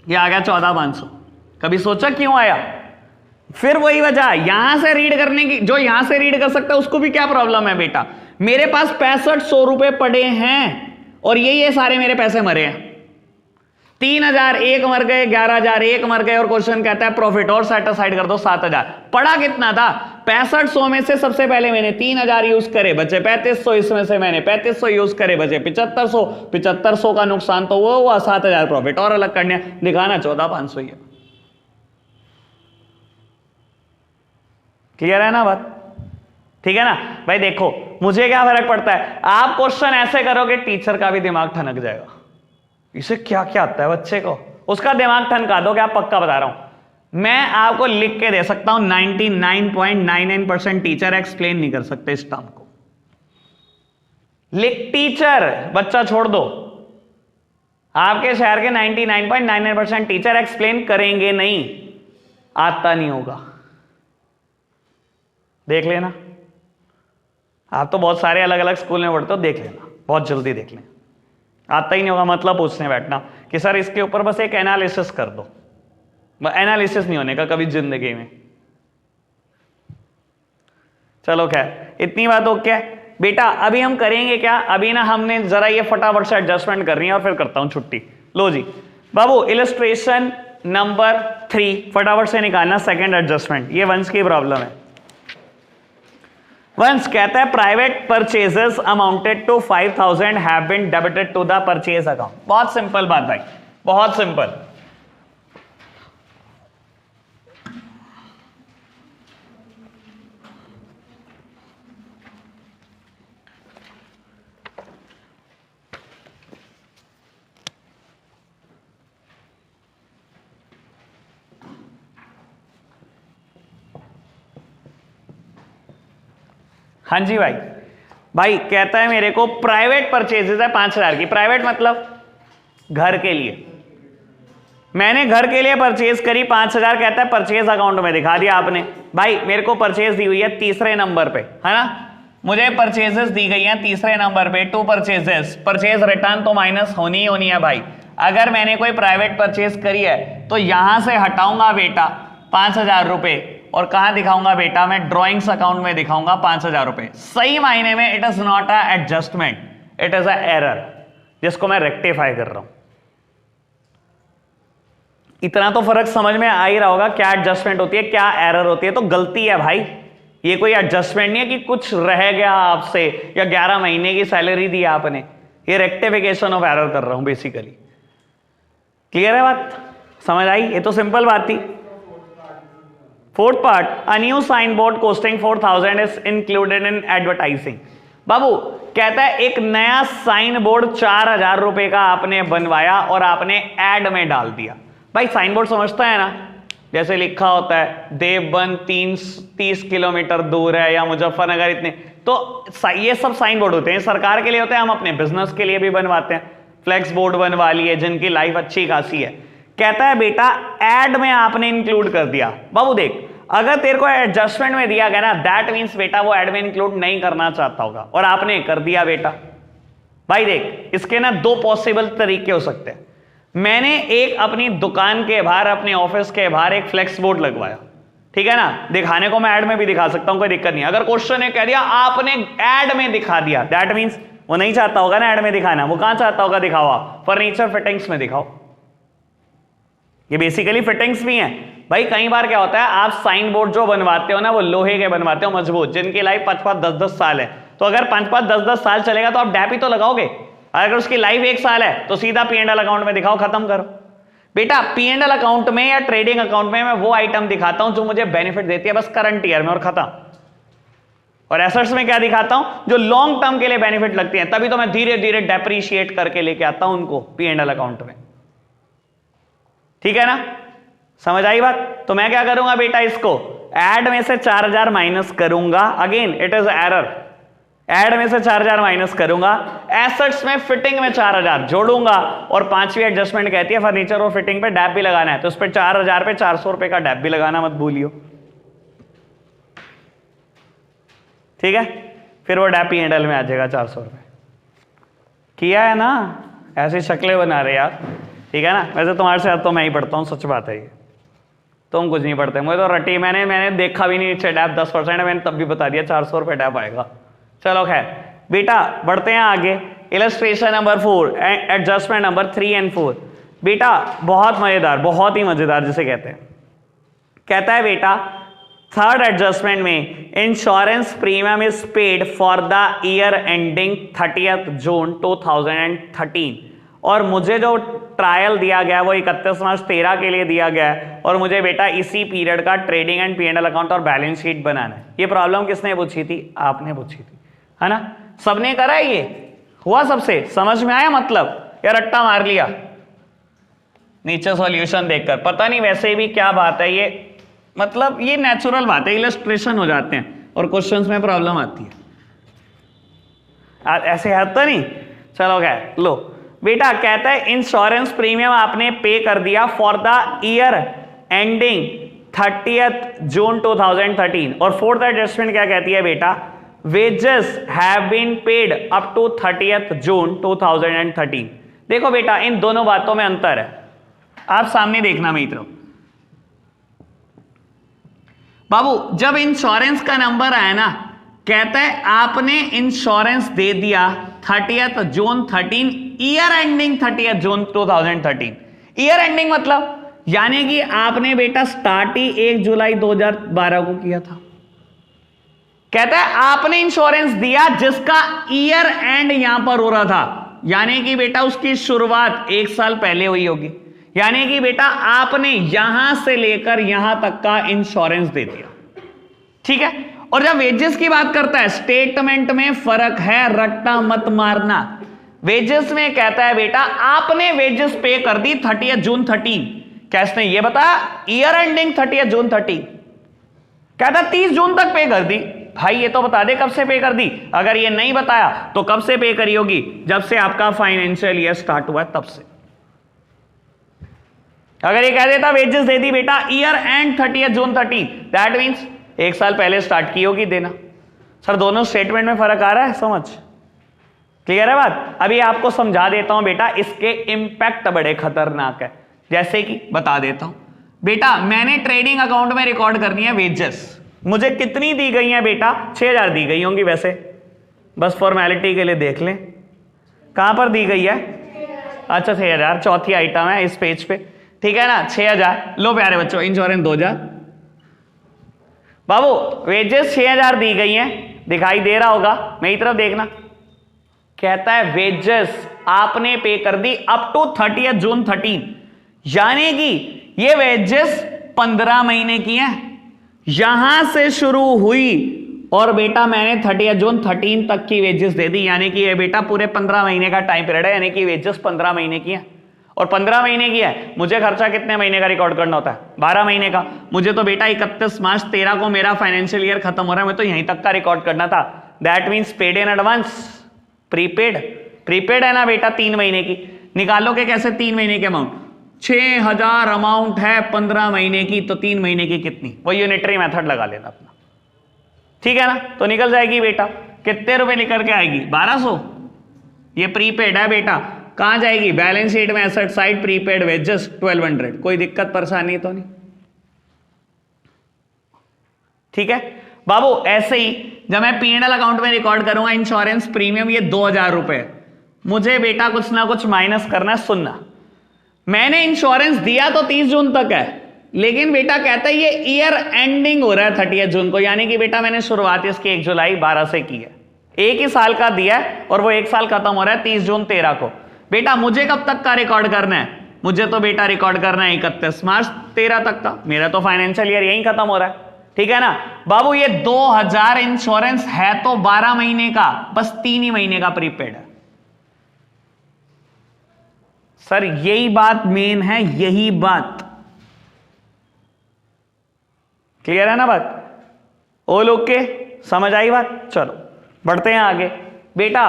ये आ गया 14500। कभी सोचा क्यों आया? फिर वही वजह, यहां से रीड करने की, जो यहां से रीड कर सकता है उसको भी क्या प्रॉब्लम है? बेटा मेरे पास 6500 रुपए पड़े हैं और ये सारे मेरे पैसे मरे हैं। 3000 एक मर गए, 11000 एक मर गए, और क्वेश्चन कहता है प्रॉफिट और सेट असाइड कर दो 7000। पड़ा कितना था? 6500 में से सबसे पहले मैंने 3000 यूज करे, बचे 3500, इसमें से मैंने 3500 यूज करे, बचे 7500। 7500 का नुकसान तो वो हुआ, 7000 प्रॉफिट और अलग करने, दिखाना 14500 ही है। क्लियर है ना बात? ठीक है ना भाई? देखो मुझे क्या फर्क पड़ता है, आप क्वेश्चन ऐसे करोगे टीचर का भी दिमाग ठनक जाएगा, इसे क्या क्या आता है बच्चे को, उसका दिमाग ठनका दोगे आप, पक्का बता रहा हूं। मैं आपको लिख के दे सकता हूं 99.99% टीचर एक्सप्लेन नहीं कर सकते इस टर्म को। लिख टीचर, बच्चा छोड़ दो, आपके शहर के 99.99% टीचर एक्सप्लेन करेंगे नहीं, आता नहीं होगा। देख लेना, आप तो बहुत सारे अलग अलग स्कूल में पढ़ते हो, देख लेना, बहुत जल्दी देख लेना। आता ही नहीं होगा मतलब पूछने बैठना कि सर इसके ऊपर बस एक एनालिसिस कर दो, एनालिसिस नहीं होने का कभी जिंदगी में। चलो खैर, इतनी बात ओके है बेटा। अभी हम करेंगे क्या? अभी ना हमने जरा ये फटाफट से एडजस्टमेंट करनी है और फिर करता हूं छुट्टी। लो जी बाबू, इलस्ट्रेशन नंबर 3 फटाफट से निकालना, सेकेंड एडजस्टमेंट। ये वंश की प्रॉब्लम है। वंश कहता है private purchases amounted to 5000 have been debited to the purchase account. बहुत सिंपल बात भाई, बहुत सिंपल। हाँ जी भाई, भाई कहता है मेरे को प्राइवेट परचेजेस है 5000 की। प्राइवेट मतलब घर के लिए, मैंने घर के लिए परचेज करी 5000, कहता है परचेज अकाउंट में दिखा दिया आपने। भाई मेरे को परचेज दी हुई है तीसरे नंबर पे, है ना, मुझे परचेजेस दी गई हैं तीसरे नंबर पे, 2 परचेजेस। परचेज रिटर्न तो माइनस होनी ही होनी है भाई। अगर मैंने कोई प्राइवेट परचेज करी है तो यहां से हटाऊंगा बेटा 5000 रुपए, और कहां दिखाऊंगा बेटा? मैं ड्रॉइंग्स अकाउंट में दिखाऊंगा 5000 रुपए। सही मायने में it is not a adjustment, it is a error, जिसको मैं रेक्टिफाई कर रहा हूं। इतना तो फर्क समझ में आ ही रहा होगा, क्या एडजस्टमेंट होती है, क्या एरर होती है। तो गलती है भाई, ये कोई एडजस्टमेंट नहीं है कि कुछ रह गया आपसे या 11 महीने की सैलरी दी आपने, ये रेक्टिफिकेशन ऑफ एरर कर रहा हूं बेसिकली। क्लियर है बात? समझ आई? ये तो सिंपल बात थी। Fourth part, a new sign board costing 4000 is included in advertising. बाबू कहता है एक नया साइन बोर्ड 4000 रुपए का आपने बनवाया और आपने एड में डाल दिया। भाई साइन बोर्ड समझता है ना, जैसे लिखा होता है देवबंद 30 किलोमीटर दूर है या मुजफ्फरनगर इतने, तो ये सब साइन बोर्ड होते हैं, सरकार के लिए होते हैं, हम अपने बिजनेस के लिए भी बनवाते हैं। फ्लेक्स बोर्ड बनवा लिए जिनकी लाइफ अच्छी खासी है। कहता है बेटा एड में आपने इंक्लूड कर दिया। बाबू देख, अगर तेरे को एडजस्टमेंट में दिया गया ना, दैट मींस बेटा वो एड में इंक्लूड नहीं करना चाहता होगा और आपने कर दिया बेटा। भाई देख, इसके ना 2 पॉसिबल तरीके हो सकते हैं। मैंने एक अपनी दुकान के बाहर, अपने ऑफिस के बाहर एक फ्लेक्स बोर्ड लगवाया, ठीक है ना, दिखाने को मैं ऐड में भी दिखा सकता हूं, कोई दिक्कत नहीं। अगर क्वेश्चन ने कह दिया आपने ऐड में दिखा दिया, दैट मींस वो नहीं चाहता होगा ना ऐड में दिखाना, वो कहां चाहता होगा दिखाओ आप, फर्नीचर फिटिंग्स में दिखाओ। ये बेसिकली फिटिंग्स भी हैं भाई। कई बार क्या होता है, आप साइन बोर्ड जो बनवाते हो ना वो लोहे के बनवाते हो मजबूत, जिनकी लाइफ 5-5, 10-10 साल है। तो अगर 5-5, 10-10 साल चलेगा तो आप डैप ही तो लगाओगे। अगर उसकी लाइफ 1 साल है तो सीधा P&L अकाउंट में दिखाओ, खत्म करो। बेटा P&L अकाउंट में या ट्रेडिंग अकाउंट में मैं वो आइटम दिखाता हूं जो मुझे बेनिफिट देती है बस करंट ईयर में, और खत्म। और एसेट्स में क्या दिखाता हूं, जो लॉन्ग टर्म के लिए बेनिफिट लगती है, तभी तो मैं धीरे धीरे डेप्रीशिएट करके लेके आता हूं उनको P&L अकाउंट में। ठीक है ना, समझ आई बात। तो मैं क्या करूंगा बेटा, इसको ऐड में से 4000 माइनस करूंगा, again it is error, add में से 4000 माइनस करूंगा, एसेट्स में फिटिंग में 4000 जोड़ूंगा, और 5वीं एडजस्टमेंट कहती है फर्नीचर और फिटिंग पे डैप भी लगाना है, तो उस पे 4000 पे 400 रुपए का डैप भी लगाना मत भूलियो। ठीक है, फिर वो डैप P&L में आ जाएगा 400 रुपए। किया है ना, ऐसी शक्लें बना रहे यार। ठीक है ना, वैसे तुम्हारे साथ तो मैं ही पढ़ता हूँ, सच बात है ये, तुम कुछ नहीं पढ़ते। मुझे तो रटी, मैंने देखा भी नहीं डैप 10% है, मैंने तब भी बता दिया 400 रुपए डैप आएगा। चलो खैर बेटा बढ़ते हैं आगे। Illustration number 4, adjustment number 3 and 4। बेटा बहुत मजेदार, बहुत ही मजेदार जिसे कहते हैं। कहता है बेटा थर्ड एडजस्टमेंट में insurance premium is paid for the year ending 30th June 2013, और मुझे जो ट्रायल दिया गया वो 31 मार्च 13 के लिए दिया गया है, और मुझे बेटा इसी पीरियड का ट्रेडिंग एंड P&L अकाउंट और बैलेंस शीट बनाना है। ये प्रॉब्लम किसने पूछी थी, आपने पूछी थी, है ना, सबने करा है, ये हुआ सबसे, समझ में आया मतलब, या रट्टा मार लिया नीचे सॉल्यूशन देखकर, पता नहीं वैसे भी क्या बात है ये, मतलब ये नेचुरल बात है, इलस्ट्रेशन हो जाते हैं और क्वेश्चंस में प्रॉब्लम आती है, ऐसे है तो नहीं। चलो क्या लो बेटा, कहता है इंश्योरेंस प्रीमियम आपने पे कर दिया for the year ending 30th June 2013, और फोर्थ एडजस्टमेंट क्या कहती है बेटा, wages have been paid up to 30th June 2013। देखो बेटा इन दोनों बातों में अंतर है, आप सामने देखना मित्रों। बाबू जब इंश्योरेंस का नंबर आया ना, कहता है आपने इंश्योरेंस दे दिया 30th जून 13, year ending 30th June 2013। Year ending मतलब यानी कि आपने बेटा स्टार्ट ही 1 जुलाई 2012 को किया था। कहता है आपने इंश्योरेंस दिया जिसका ईयर एंड यहां पर हो रहा था, यानी कि बेटा उसकी शुरुआत 1 साल पहले हुई होगी, यानी कि बेटा आपने यहां से लेकर यहां तक का इंश्योरेंस दे दिया। ठीक है, और जब वेजेस की बात करता है, स्टेटमेंट में फर्क है, रट्टा मत मारना। वेजेस में कहता है बेटा आपने वेजेस पे कर दी 30th जून 13, क्या इसने ये बताया ईयर एंडिंग 30th जून 13, कहता 30 जून तक पे कर दी। भाई ये तो बता दे कब से पे कर दी, अगर ये नहीं बताया तो कब से पे करी होगी, जब से आपका फाइनेंशियल ईयर स्टार्ट हुआ है तब से। अगर ये कह देता वेजेस दे दी बेटा year and 30th June 13, that means 1 साल पहले स्टार्ट की होगी देना। सर दोनों स्टेटमेंट में फर्क आ रहा है, समझ क्लियर है बात। अभी आपको समझा देता हूं बेटा, इसके इंपैक्ट बड़े खतरनाक है। जैसे कि बता देता हूं बेटा, मैंने ट्रेडिंग अकाउंट में रिकॉर्ड करनी है वेजेस, मुझे कितनी दी गई है बेटा, 6000 दी गई होंगी वैसे, बस फॉर्मेलिटी के लिए देख लें कहां पर दी गई है। अच्छा 6000, चौथी आइटम है इस पेज पे, ठीक है ना, 6000। लो प्यारे बच्चों इंश्योरेंस 2000। बाबू वेजेस 6000 दी गई हैं, दिखाई दे रहा होगा, मेरी तरफ देखना। कहता है वेजेस आपने पे कर दी अप टू 30th जून 13, यानी कि ये वेजेस 15 महीने की हैं, यहां से शुरू हुई और बेटा मैंने 30th जून 13 तक की वेजेस दे दी, यानी कि ये बेटा पूरे 15 महीने का टाइम पीरियड है, यानी कि वेजेस 15 महीने की है। और 15 महीने की है, मुझे खर्चा कितने महीने का रिकॉर्ड करना होता है, 12 महीने का। मुझे तो बेटा 31 मार्च 13 को मेरा फाइनेंशियल ईयर खत्म हो रहा है, मैं तो यहीं तक का रिकॉर्ड करना था। That means paid in advance, prepaid, prepaid है ना बेटा 3 महीने की। निकालोगे कैसे 3 महीने के अमाउंट, 6000 अमाउंट है 15 महीने की, तो 3 महीने की कितनी, वो यूनिटरी मेथड लगा लेना अपना, ठीक है ना। तो निकल जाएगी बेटा, कितने रुपए निकल के आएगी, 1200। ये प्रीपेड है बेटा, कहां जाएगी, बैलेंस शीट में एसेट साइड प्रीपेड वेजेस 1200। कोई दिक्कत परेशानी तो नहीं, ठीक है बाबू, ऐसे ही जब मैं P&L अकाउंट में रिकॉर्ड करूंगा इंश्योरेंस प्रीमियम ये 2000 रुपए, मुझे बेटा कुछ ना कुछ माइनस करना है। सुनना, मैंने इंश्योरेंस दिया तो 30 जून तक है, लेकिन बेटा कहता है ये ईयर एंडिंग हो रहा है 30 जून को, यानी कि बेटा मैंने शुरुआत इसकी 1 जुलाई 12 से की है, एक ही साल का दिया है और वो एक साल खत्म हो रहा है 30 जून 13 को। बेटा मुझे कब तक का रिकॉर्ड करना है? मुझे तो बेटा रिकॉर्ड करना है 31 मार्च 13 तक का, मेरा तो फाइनेंशियल ईयर यही खत्म हो रहा है, ठीक है ना बाबू। ये 2000 इंश्योरेंस है तो 12 महीने का, बस 3 ही महीने का प्रीपेड है। सर यही बात मेन है, यही बात क्लियर है ना बात? ओल ओके, समझ आई बात? चलो बढ़ते हैं आगे। बेटा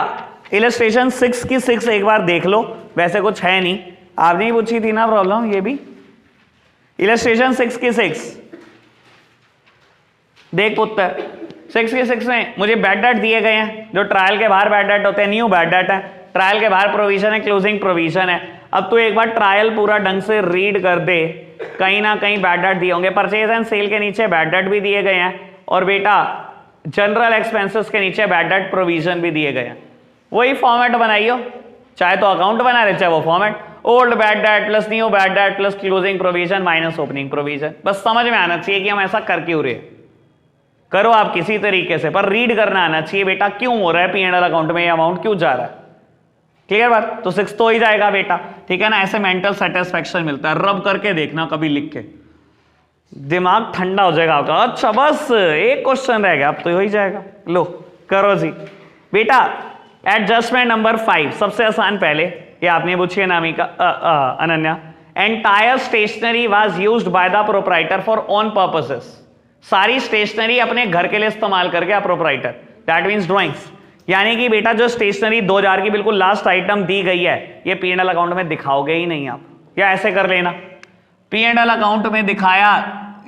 इलस्ट्रेशन 6 की 6 एक बार देख लो, वैसे कुछ है नहीं, आपने ही पूछी थी ना प्रॉब्लम, ये भी इलस्ट्रेशन 6 की 6 देख पुत्र। 6 की 6 में मुझे बैड डेट दिए गए हैं, जो ट्रायल के बाहर बैड डेट होते हैं, न्यू बैड डेट है, ट्रायल के बाहर प्रोविजन है, क्लोजिंग प्रोविजन है। अब तू एक बार ट्रायल पूरा ढंग से रीड कर दे, कहीं ना कहीं बैड डेट दिए होंगे, परचेज एंड सेल के नीचे बैड डेट भी दिए गए हैं, और बेटा जनरल एक्सपेंसेस के नीचे बैड डेट प्रोविजन भी दिए गए हैं। वही फॉर्मेट बनाइयो, चाहे तो अकाउंट बना रहे चाहे वो format, old bad debt plus new bad date plus closing provision minus opening provision. बस समझ में आना चाहिए कि हम ऐसा कर क्यों रहे, करो आप किसी तरीके से, पर रीड करना आना चाहिए बेटा क्यों हो रहा है P&L अकाउंट में ये अमाउंट क्यों जा रहा है। क्लियर बात? तो 6 तो ही जाएगा बेटा, ठीक है ना। ऐसे मेंटल सेटिस्फेक्शन मिलता है, रब करके देखना कभी लिख के, दिमाग ठंडा हो जाएगा आपका। अच्छा बस एक क्वेश्चन रह गया, अब तो हो ही जाएगा। लो करो जी बेटा। एडजस्टमेंट नंबर 5 सबसे आसान, पहले ये आपने पूछी है Namika Ananya. Entire stationery was used by the proprietor for own purposes. सारी स्टेशनरी अपने घर के लिए इस्तेमाल करके प्रोप्राइटर, दैट मींस ड्राइंग्स। यानी कि बेटा जो स्टेशनरी 2000 की बिल्कुल लास्ट आइटम दी गई है, ये P&L अकाउंट में दिखाओगे ही नहीं आप, या ऐसे कर लेना P&L अकाउंट में दिखाया,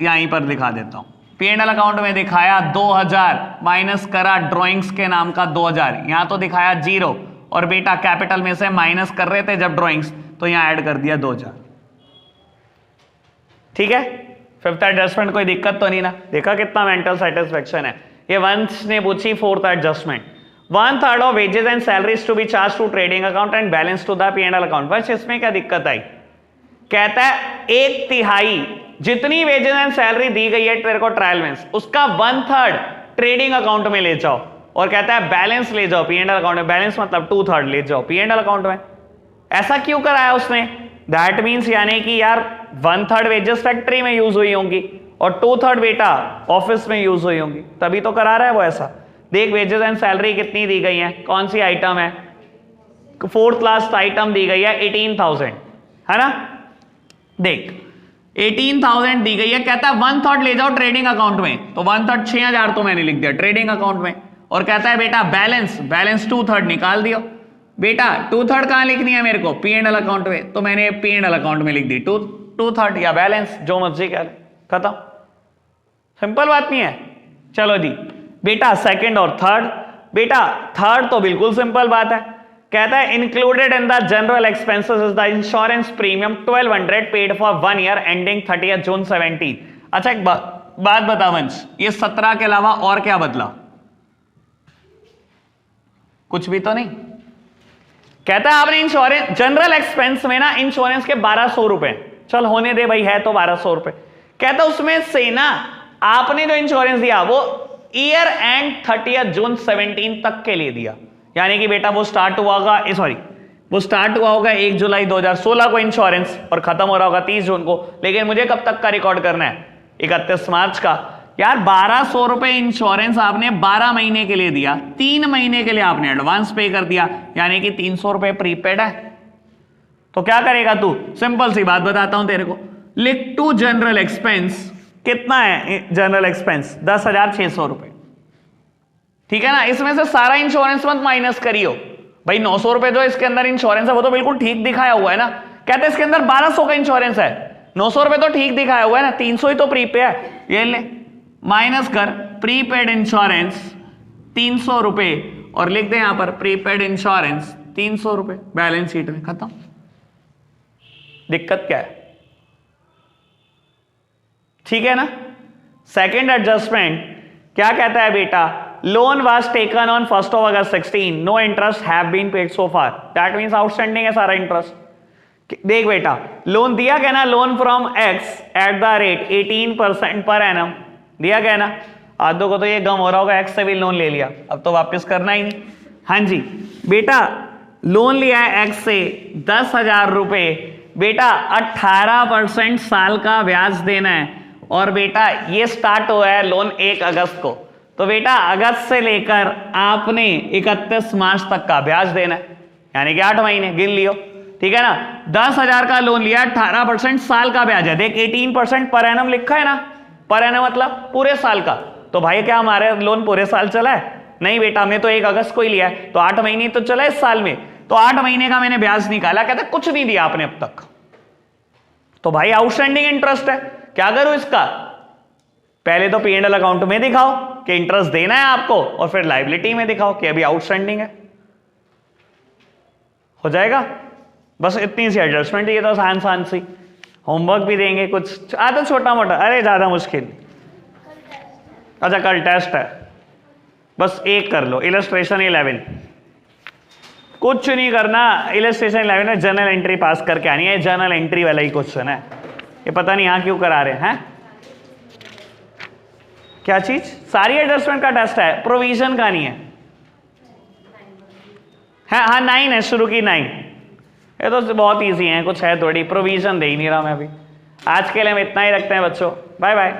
यहीं पर दिखा देता हूं, P&L अकाउंट में दिखाया 2000 माइनस करा ड्राइंग्स के नाम का 2000, यहां तो दिखाया 0, और बेटा कैपिटल में से माइनस कर रहे थे जब ड्राइंग्स, तो यहां ऐड कर दिया 2000। ठीक है, फिफ्थ एडजस्टमेंट कोई दिक्कत तो नहीं ना? देखा कितना मेंटल सेटिस्फेक्शन है। ये वंश ने पूछी fourth adjustment, 1/3 of wages and salaries to be charge to trading account and balance to the P&L account. Vansh इसमें क्या दिक्कत आई? कहता है 1/3 जितनी वेजेस एंड सैलरी दी गई है तेरे को ट्रायल में, उसका 1/3 ट्रेडिंग अकाउंट में ले जाओ, और कहता है बैलेंस ले जाओ P&L अकाउंट में। बैलेंस मतलब 2/3 ले जाओ P&L अकाउंट में। ऐसा क्यों कराया उसने? दैट मीन्स यानी कि यार 1/3 वेजेस फैक्ट्री में यूज हुई होंगी और 2/3 बेटा ऑफिस में यूज हुई होंगी, तभी तो करा रहा है वो ऐसा। देख वेजेस एंड सैलरी कितनी दी गई है, कौन सी आइटम है, फोर्थ लास्ट आइटम दी गई है 18,000, है ना। देख 18,000 दी गई है, कहता है 1/3 ले जाओ ट्रेडिंग अकाउंट में, तो 1/3 6,000 तो मैंने लिख दिया ट्रेडिंग अकाउंट में, और कहता है बेटा बैलेंस 2/3 निकाल दियो। बेटा 2/3 कहां लिखनी है मेरे को? P&L अकाउंट में, तो मैंने P&L अकाउंट में लिख दी 2/3 या बैलेंस, जो मर्जी कह ले, खत्म। सिंपल बात नहीं है। चलो जी बेटा सेकंड और थर्ड। बेटा थर्ड तो बिल्कुल सिंपल बात है, कहता है included in the general expenses is the insurance premium 1200 paid for 1 year ending 30 जून 17। अच्छा एक बात बता वंश, ये 17 के अलावा और क्या बदला? कुछ भी तो नहीं। कहता है आपने इंश्योरेंस जनरल एक्सपेंस में ना इंश्योरेंस के 1200 रुपए, चल होने दे भाई, है तो 1200 रुपए। कहता है उसमें से ना आपने जो इंश्योरेंस दिया वो ईयर एंड 30 जून 17 तक के लिए दिया, यानी कि बेटा वो स्टार्ट हुआ होगा, वो स्टार्ट हुआ होगा 1 जुलाई 2016 को इंश्योरेंस, और खत्म हो रहा होगा 30 जून को। लेकिन मुझे कब तक का रिकॉर्ड करना है? 31 मार्च का। यार 1200 रुपए इंश्योरेंस आपने 12 महीने के लिए दिया, 3 महीने के लिए आपने एडवांस पे कर दिया, यानी कि 300 रुपए प्रीपेड है। तो क्या करेगा तू? सिंपल सी बात बताता हूं तेरे को, लिख टू जनरल एक्सपेंस। कितना है जनरल एक्सपेंस? 10,600 रुपए, ठीक है ना। इसमें से सारा इंश्योरेंस मत माइनस करियो भाई, 900 रुपए जो इसके अंदर इंश्योरेंस है वो तो बिल्कुल ठीक दिखाया हुआ है ना। कहते हैं इसके अंदर 1200 का इंश्योरेंस है, 900 रुपए तो ठीक दिखाया हुआ है ना, 300 ही तो प्रीपे है। ये ले माइनस कर प्रीपेड इंश्योरेंस 300 रुपए, और लिख दे यहां पर प्रीपेड इंश्योरेंस 300 रुपए बैलेंस शीट में, खत्म। दिक्कत क्या है? ठीक है ना। सेकेंड एडजस्टमेंट क्या कहता है बेटा, loan was taken on 1 August 16, no interest have been paid so far, that means outstanding है सारा इंटरेस्ट। देख बेटा, लोन दिया गया ना, loan from X at the rate 18% per annum दिया गया ना। आधो को तो ये गम हो रहा होगा, एक्स से भी लोन ले लिया, अब तो वापस करना ही नहीं। हाँ जी बेटा, लोन लिया है एक्स से 10,000 रुपए, बेटा 18% साल का ब्याज देना है, और बेटा ये स्टार्ट हुआ है लोन 1 अगस्त को, तो बेटा अगस्त से लेकर आपने 31 मार्च तक का ब्याज देना है, यानी कि 8 महीने गिन लियो, ठीक है ना। 10,000 का लोन लिया, 18% साल का ब्याज है, देख 18% पर एनम लिखा है ना, पर एनम मतलब पूरे साल का। तो भाई क्या हमारे लोन पूरे साल चला है? नहीं बेटा, हमने तो 1 अगस्त को ही लिया है, तो 8 महीने तो चला इस साल में, तो 8 महीने का मैंने ब्याज निकाला, कहते कुछ नहीं दिया आपने अब तक, तो भाई आउटस्टैंडिंग इंटरेस्ट है। क्या करूं इसका, पहले तो P&L अकाउंट में दिखाओ कि इंटरेस्ट देना है आपको, और फिर लायबिलिटी में दिखाओ कि अभी आउटस्टैंडिंग है, हो जाएगा। बस इतनी सी एडजस्टमेंट, ये तो आसान सी। होमवर्क भी देंगे कुछ आता छोटा मोटा, अरे ज्यादा मुश्किल। अच्छा कल टेस्ट है, बस एक कर लो, इलस्ट्रेशन 11, कुछ नहीं करना। इलस्ट्रेशन 11 में जर्नल एंट्री पास करके आनी है, जर्नल एंट्री वाला ही क्वेश्चन है ये, पता नहीं यहाँ क्यों करा रहे हैं। क्या चीज, सारी एडजस्टमेंट का टेस्ट है, प्रोविजन का नहीं है। हाँ 9 है, शुरू की 9, ये तो बहुत इजी है, कुछ है थोड़ी, प्रोविजन दे ही नहीं रहा मैं अभी। आज के लिए हम इतना ही रखते हैं बच्चों, बाय बाय।